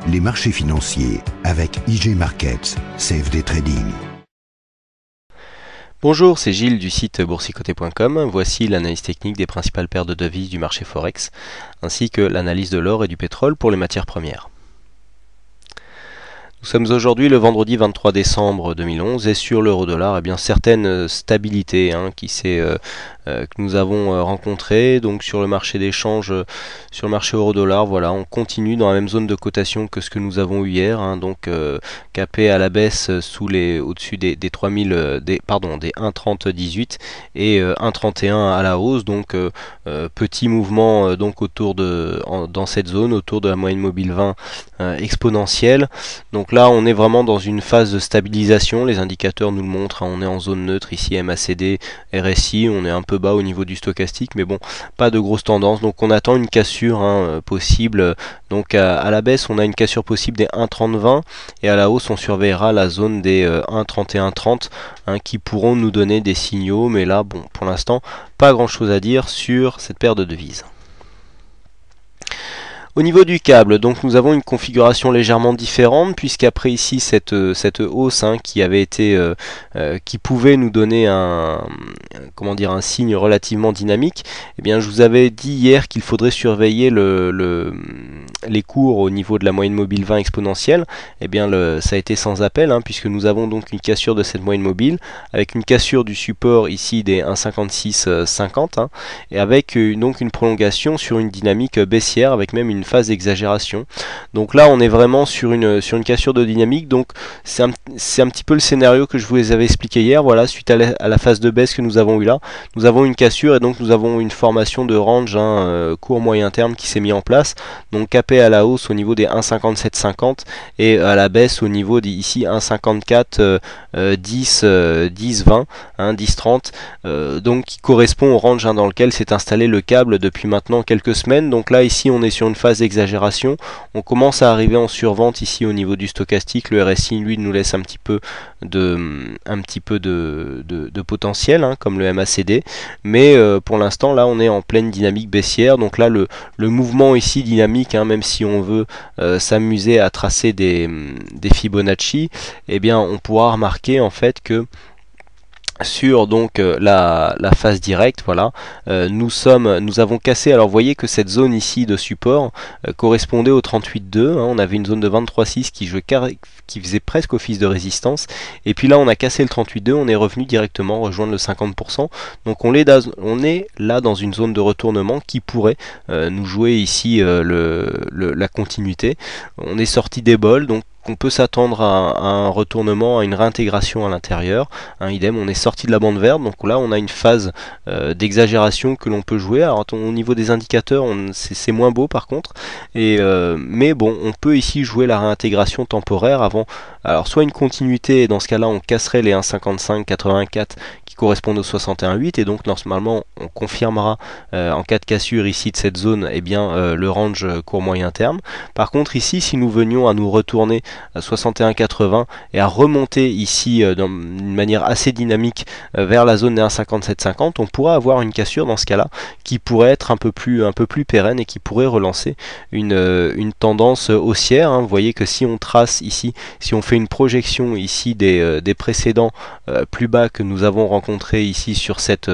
les marchés financiers avec IG Markets, CFD Trading. Bonjour, c'est Gilles du site boursicoté.com. Voici l'analyse technique des principales paires de devises du marché Forex, ainsi que l'analyse de l'or et du pétrole pour les matières premières. Nous sommes aujourd'hui le vendredi 23 décembre 2011 et sur l'euro-dollar, certaines stabilités que nous avons rencontrées. Donc sur le marché d'échange, sur le marché euro-dollar, voilà, on continue dans la même zone de cotation que ce que nous avons eu hier, capé à la baisse au-dessus des 1,3018 et 1,31 à la hausse. Donc petit mouvement dans cette zone autour de la moyenne mobile 20 exponentielle. Donc là on est vraiment dans une phase de stabilisation, les indicateurs nous le montrent, on est en zone neutre ici, MACD, RSI, on est un peu bas au niveau du stochastique, mais bon, pas de grosse tendance, donc on attend une cassure possible. Donc à la baisse on a une cassure possible des 1,3020 et à la hausse on surveillera la zone des 1,3130 qui pourront nous donner des signaux, mais là bon, pour l'instant pas grand chose à dire sur cette paire de devises. Au niveau du câble, donc nous avons une configuration légèrement différente, puisqu'après ici cette hausse qui pouvait nous donner un signe relativement dynamique, eh bien je vous avais dit hier qu'il faudrait surveiller les cours au niveau de la moyenne mobile 20 exponentielle. Eh bien ça a été sans appel, puisque nous avons donc une cassure de cette moyenne mobile avec une cassure du support ici des 1,5650 et avec donc une prolongation sur une dynamique baissière avec même une phase d'exagération. Donc là on est vraiment sur une cassure de dynamique, donc c'est un petit peu le scénario que je vous avais expliqué hier. Voilà, suite à la phase de baisse que nous avons eu là, nous avons une cassure et donc nous avons une formation de range court moyen terme qui s'est mis en place, donc capé à la hausse au niveau des 1,5750 et à la baisse au niveau d'ici 1,54 10 20 10 30, donc qui correspond au range dans lequel s'est installé le câble depuis maintenant quelques semaines. Donc là ici on est sur une phase d'exagération, on commence à arriver en survente ici au niveau du stochastique. Le RSI lui nous laisse un petit peu de potentiel, comme le MACD, mais pour l'instant là on est en pleine dynamique baissière. Donc là le mouvement ici dynamique, même si on veut s'amuser à tracer des Fibonacci, eh bien on pourra remarquer en fait que sur donc la phase directe, voilà, nous avons cassé. Alors vous voyez que cette zone ici de support correspondait au 38,2, on avait une zone de 23,6 qui faisait presque office de résistance, et puis là on a cassé le 38,2, on est revenu directement rejoindre le 50%. Donc on est là dans une zone de retournement qui pourrait nous jouer ici la continuité. On est sorti des bols, donc on peut s'attendre à un retournement, à une réintégration à l'intérieur. Idem, on est sorti de la bande verte, donc là on a une phase d'exagération que l'on peut jouer. Alors au niveau des indicateurs, c'est moins beau par contre, mais bon, on peut ici jouer la réintégration temporaire avant. Alors soit une continuité, et dans ce cas-là on casserait les 1,5584 qui correspondent au 61,8, et donc normalement on confirmera en cas de cassure ici de cette zone, le range court moyen terme. Par contre ici, si nous venions à nous retourner à 61,80 et à remonter ici d'une manière assez dynamique vers la zone des 1,5750, on pourra avoir une cassure dans ce cas-là qui pourrait être un peu plus pérenne et qui pourrait relancer une tendance haussière. Vous voyez que si on trace ici, si on fait une projection ici des précédents plus bas que nous avons rencontrés ici sur cette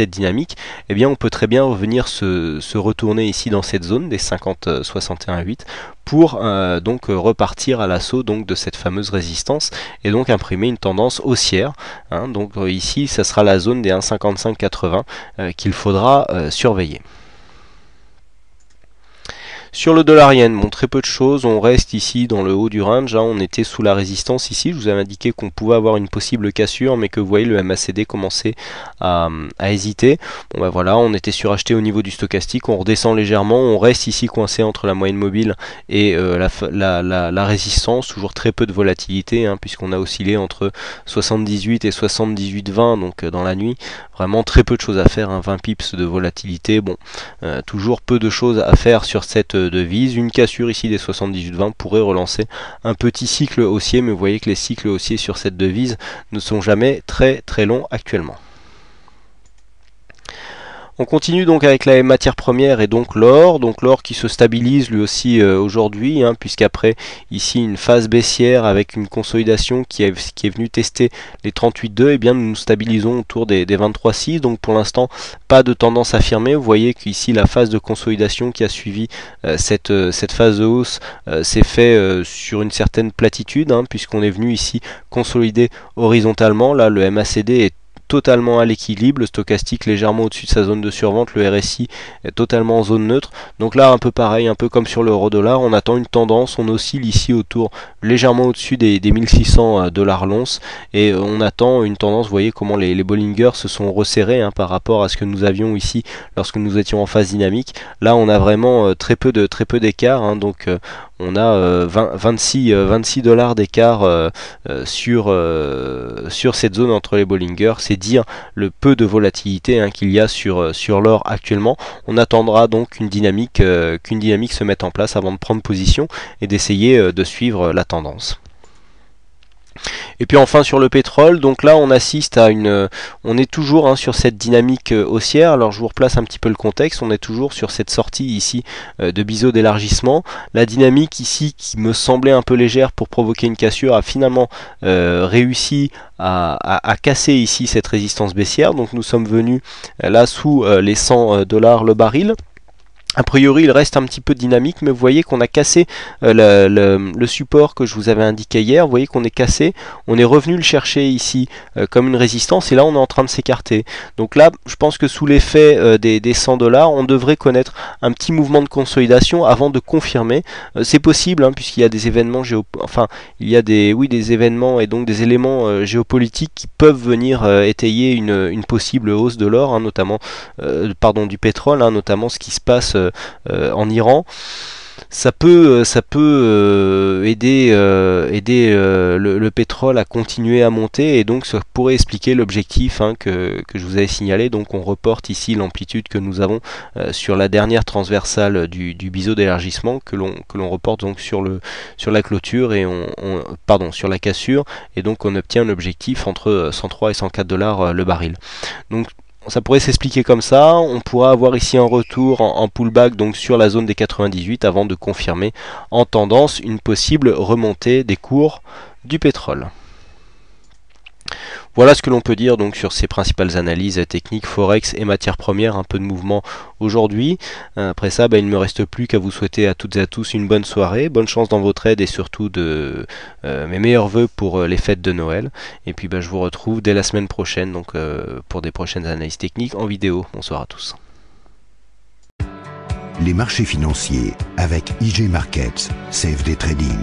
dynamique, eh bien on peut très bien revenir se retourner ici dans cette zone des 61,8 pour donc repartir à l'assaut donc de cette fameuse résistance et donc imprimer une tendance haussière. Donc ici ça sera la zone des 1,5580 qu'il faudra surveiller. Sur le dollar yen, bon, très peu de choses, on reste ici dans le haut du range, on était sous la résistance ici, je vous avais indiqué qu'on pouvait avoir une possible cassure, mais que vous voyez le MACD commençait à hésiter. Bon voilà, on était suracheté au niveau du stochastique, on redescend légèrement, on reste ici coincé entre la moyenne mobile et la résistance, toujours très peu de volatilité, puisqu'on a oscillé entre 78 et 78,20, donc dans la nuit, vraiment très peu de choses à faire, 20 pips de volatilité, bon, toujours peu de choses à faire sur cette devise. Une cassure ici des 78,20 pourrait relancer un petit cycle haussier, mais vous voyez que les cycles haussiers sur cette devise ne sont jamais très très longs actuellement. On continue donc avec la matière première et donc l'or. Donc l'or qui se stabilise lui aussi aujourd'hui, hein, puisqu'après ici une phase baissière avec une consolidation qui est venue tester les 38,2, et bien nous nous stabilisons autour des 23,6. Donc pour l'instant pas de tendance affirmée. Vous voyez qu'ici la phase de consolidation qui a suivi cette phase de hausse s'est fait sur une certaine platitude, hein, puisqu'on est venu ici consolider horizontalement. Là le MACD est totalement à l'équilibre, le stochastique légèrement au-dessus de sa zone de survente, le RSI est totalement en zone neutre. Donc là un peu pareil, un peu comme sur l'euro-dollar, on attend une tendance, on oscille ici autour, légèrement au-dessus des 1600 dollars l'once, et on attend une tendance. Vous voyez comment les Bollinger se sont resserrés, hein, par rapport à ce que nous avions ici lorsque nous étions en phase dynamique. Là on a vraiment très peu d'écart, hein, donc on a 26 dollars d'écart sur cette zone entre les Bollinger. C'est dire le peu de volatilité, hein, qu'il y a sur l'or actuellement. On attendra donc qu'une dynamique se mette en place avant de prendre position et d'essayer de suivre la tendance. Et puis enfin sur le pétrole, donc là on assiste à on est toujours, hein, sur cette dynamique haussière. Alors je vous replace un petit peu le contexte, on est toujours sur cette sortie ici de biseau d'élargissement. La dynamique ici qui me semblait un peu légère pour provoquer une cassure a finalement réussi à casser ici cette résistance baissière. Donc nous sommes venus là sous les 100 dollars le baril. A priori il reste un petit peu dynamique, mais vous voyez qu'on a cassé le support que je vous avais indiqué hier. Vous voyez qu'on est cassé, on est revenu le chercher ici comme une résistance, et là on est en train de s'écarter. Donc là je pense que sous l'effet des 100 dollars, on devrait connaître un petit mouvement de consolidation avant de confirmer. C'est possible, hein, puisqu'il y a des événements il y a des événements et donc des éléments géopolitiques qui peuvent venir étayer une possible hausse de l'or, hein, notamment du pétrole, hein, notamment ce qui se passe en Iran. Ça peut aider le pétrole à continuer à monter, et donc ça pourrait expliquer l'objectif, hein, que je vous avais signalé. Donc on reporte ici l'amplitude que nous avons sur la dernière transversale du biseau d'élargissement, que l'on reporte donc sur la clôture, et sur la cassure, et donc on obtient un objectif entre 103 et 104 dollars le baril. Donc ça pourrait s'expliquer comme ça. On pourra avoir ici un retour en pullback donc sur la zone des 98 avant de confirmer en tendance une possible remontée des cours du pétrole. Voilà ce que l'on peut dire donc sur ces principales analyses techniques, forex et matières premières. Un peu de mouvement aujourd'hui. Après ça, il ne me reste plus qu'à vous souhaiter à toutes et à tous une bonne soirée, bonne chance dans vos trades, et surtout mes meilleurs vœux pour les fêtes de Noël. Et puis je vous retrouve dès la semaine prochaine donc pour des prochaines analyses techniques en vidéo. Bonsoir à tous. Les marchés financiers avec IG Markets, CFD Trading.